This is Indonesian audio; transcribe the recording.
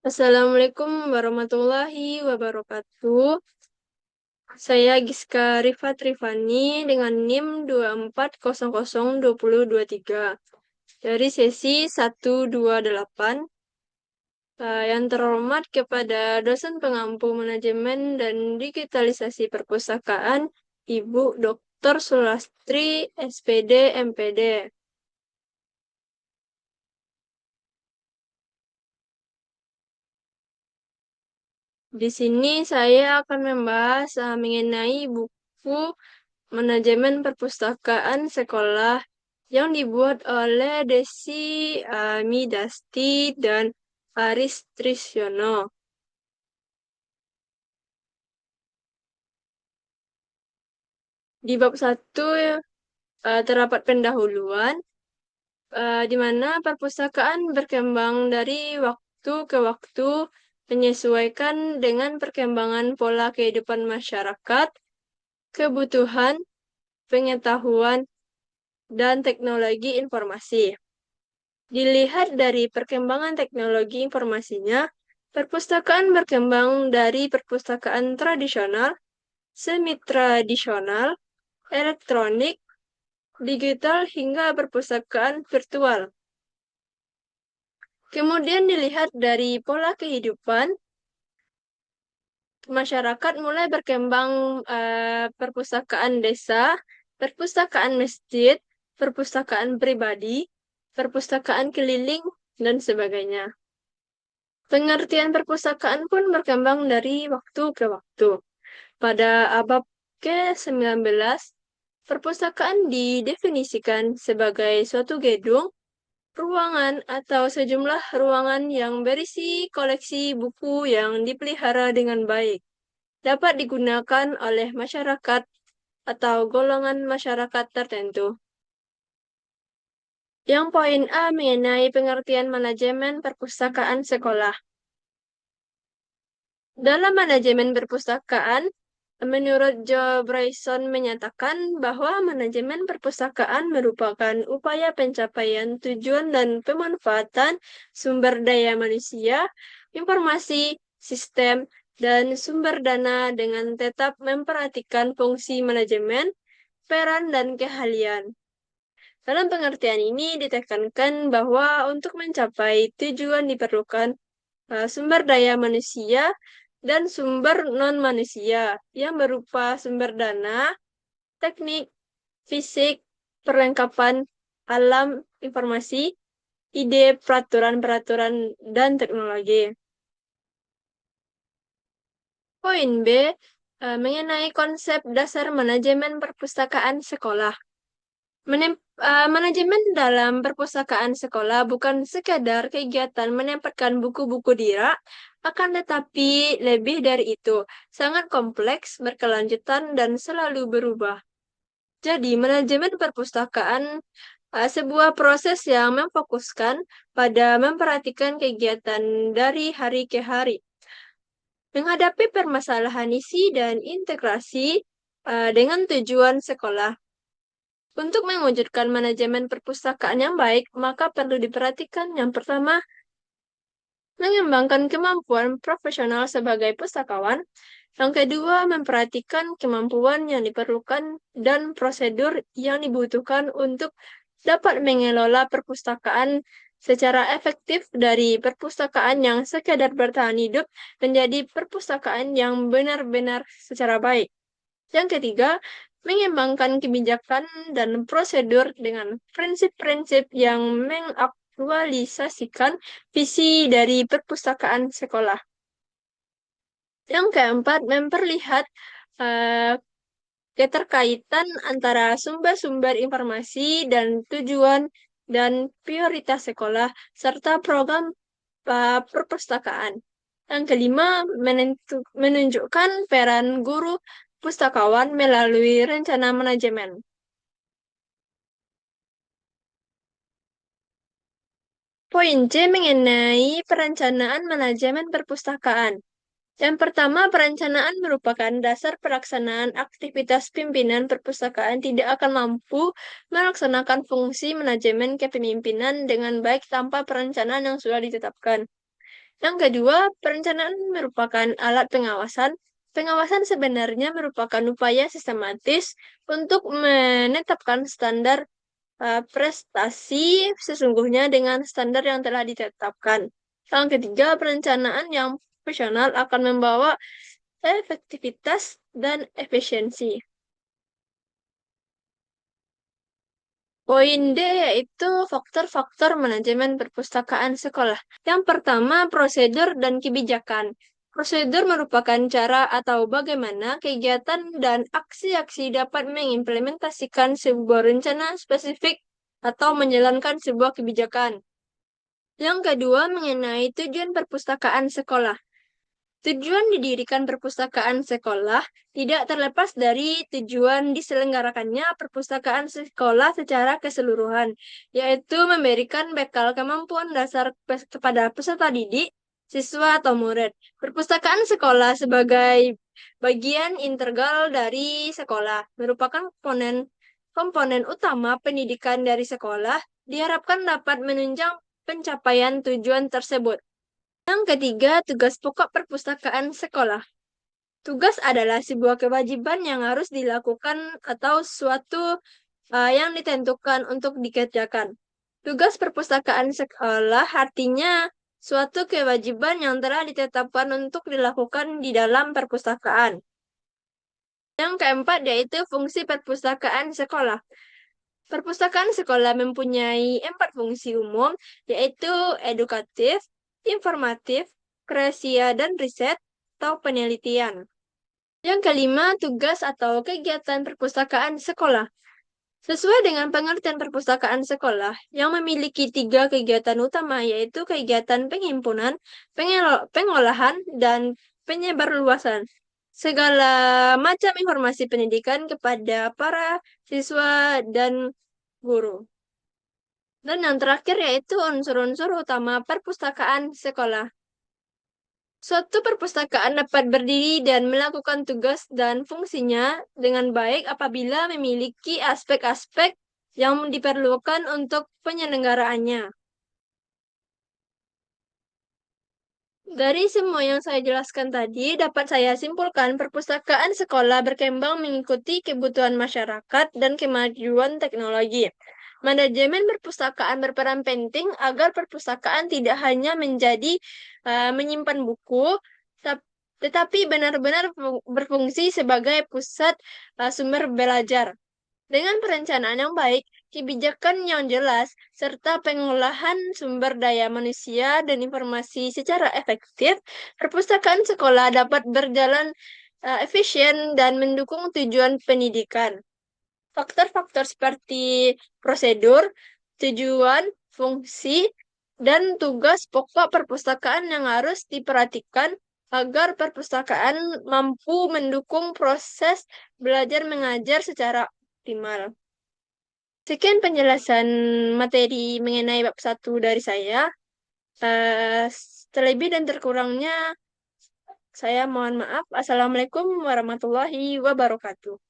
Assalamualaikum warahmatullahi wabarakatuh. Saya Giska Rifat Rifani dengan NIM 24002023 dari sesi 128. Yang terhormat kepada dosen pengampu manajemen dan digitalisasi perpustakaan, Ibu Dr. Sulastri, SPD, MPD. Di sini saya akan membahas mengenai buku manajemen perpustakaan sekolah yang dibuat oleh Desi Midasti dan Aris Trisyono. Di bab 1 terdapat pendahuluan di mana perpustakaan berkembang dari waktu ke waktu menyesuaikan dengan perkembangan pola kehidupan masyarakat, kebutuhan, pengetahuan, dan teknologi informasi. Dilihat dari perkembangan teknologi informasinya, perpustakaan berkembang dari perpustakaan tradisional, semi-tradisional, elektronik, digital, hingga perpustakaan virtual. Kemudian dilihat dari pola kehidupan, masyarakat mulai berkembang perpustakaan desa, perpustakaan masjid, perpustakaan pribadi, perpustakaan keliling, dan sebagainya. Pengertian perpustakaan pun berkembang dari waktu ke waktu. Pada abad ke-19, perpustakaan didefinisikan sebagai suatu gedung, ruangan, atau sejumlah ruangan yang berisi koleksi buku yang dipelihara dengan baik, dapat digunakan oleh masyarakat atau golongan masyarakat tertentu. Yang poin A mengenai pengertian manajemen perpustakaan sekolah. Dalam manajemen perpustakaan, menurut Joe Bryson menyatakan bahwa manajemen perpustakaan merupakan upaya pencapaian tujuan dan pemanfaatan sumber daya manusia, informasi, sistem, dan sumber dana dengan tetap memperhatikan fungsi manajemen, peran, dan keahlian. Dalam pengertian ini ditekankan bahwa untuk mencapai tujuan diperlukan sumber daya manusia dan sumber non-manusia yang berupa sumber dana, teknik, fisik, perlengkapan, alam, informasi, ide, peraturan-peraturan, dan teknologi. Poin B, mengenai konsep dasar manajemen perpustakaan sekolah. Manajemen dalam perpustakaan sekolah bukan sekadar kegiatan menempatkan buku-buku di rak, akan tetapi lebih dari itu, sangat kompleks, berkelanjutan, dan selalu berubah. Jadi, manajemen perpustakaan sebuah proses yang memfokuskan pada memperhatikan kegiatan dari hari ke hari, menghadapi permasalahan isi dan integrasi dengan tujuan sekolah. Untuk mewujudkan manajemen perpustakaan yang baik, maka perlu diperhatikan yang pertama, mengembangkan kemampuan profesional sebagai pustakawan. Yang kedua, memperhatikan kemampuan yang diperlukan dan prosedur yang dibutuhkan untuk dapat mengelola perpustakaan secara efektif dari perpustakaan yang sekadar bertahan hidup menjadi perpustakaan yang benar-benar secara baik. Yang ketiga, mengembangkan kebijakan dan prosedur dengan prinsip-prinsip yang mengaktualisasikan visi dari perpustakaan sekolah. Yang keempat, memperlihat uh, keterkaitan antara sumber-sumber informasi dan tujuan dan prioritas sekolah serta program perpustakaan. Yang kelima, menunjukkan peran guru pustakawan melalui rencana manajemen. Poin C mengenai perencanaan manajemen perpustakaan. Yang pertama, perencanaan merupakan dasar pelaksanaan aktivitas pimpinan perpustakaan tidak akan mampu melaksanakan fungsi manajemen kepemimpinan dengan baik tanpa perencanaan yang sudah ditetapkan. Yang kedua, perencanaan merupakan alat pengawasan. Pengawasan sebenarnya merupakan upaya sistematis untuk menetapkan standar prestasi sesungguhnya dengan standar yang telah ditetapkan. Yang ketiga, perencanaan yang profesional akan membawa efektivitas dan efisiensi. Poin D yaitu faktor-faktor manajemen perpustakaan sekolah. Yang pertama, prosedur dan kebijakan. Prosedur merupakan cara atau bagaimana kegiatan dan aksi-aksi dapat mengimplementasikan sebuah rencana spesifik atau menjalankan sebuah kebijakan. Yang kedua, mengenai tujuan perpustakaan sekolah. Tujuan didirikan perpustakaan sekolah tidak terlepas dari tujuan diselenggarakannya perpustakaan sekolah secara keseluruhan, yaitu memberikan bekal kemampuan dasar kepada peserta didik, siswa atau murid. Perpustakaan sekolah sebagai bagian integral dari sekolah merupakan komponen utama pendidikan dari sekolah, diharapkan dapat menunjang pencapaian tujuan tersebut. Yang ketiga, tugas pokok perpustakaan sekolah. Tugas adalah sebuah kewajiban yang harus dilakukan atau suatu yang ditentukan untuk dikerjakan. Tugas perpustakaan sekolah artinya suatu kewajiban yang telah ditetapkan untuk dilakukan di dalam perpustakaan. Yang keempat yaitu fungsi perpustakaan sekolah. Perpustakaan sekolah mempunyai 4 fungsi umum, yaitu edukatif, informatif, kreasia dan riset atau penelitian. Yang kelima, tugas atau kegiatan perpustakaan sekolah. Sesuai dengan pengertian perpustakaan sekolah, yang memiliki 3 kegiatan utama, yaitu kegiatan penghimpunan, pengolahan, dan penyebarluasan segala macam informasi pendidikan kepada para siswa dan guru. Dan yang terakhir yaitu unsur-unsur utama perpustakaan sekolah. Suatu perpustakaan dapat berdiri dan melakukan tugas dan fungsinya dengan baik apabila memiliki aspek-aspek yang diperlukan untuk penyelenggaraannya. Dari semua yang saya jelaskan tadi, dapat saya simpulkan perpustakaan sekolah berkembang mengikuti kebutuhan masyarakat dan kemajuan teknologi. Manajemen perpustakaan berperan penting agar perpustakaan tidak hanya menjadi menyimpan buku, tetapi benar-benar berfungsi sebagai pusat sumber belajar. Dengan perencanaan yang baik, kebijakan yang jelas, serta pengolahan sumber daya manusia dan informasi secara efektif, perpustakaan sekolah dapat berjalan efisien dan mendukung tujuan pendidikan. Faktor-faktor seperti prosedur, tujuan, fungsi, dan tugas pokok perpustakaan yang harus diperhatikan agar perpustakaan mampu mendukung proses belajar mengajar secara optimal. Sekian penjelasan materi mengenai bab 1 dari saya. Terlebih dan terkurangnya, saya mohon maaf. Assalamualaikum warahmatullahi wabarakatuh.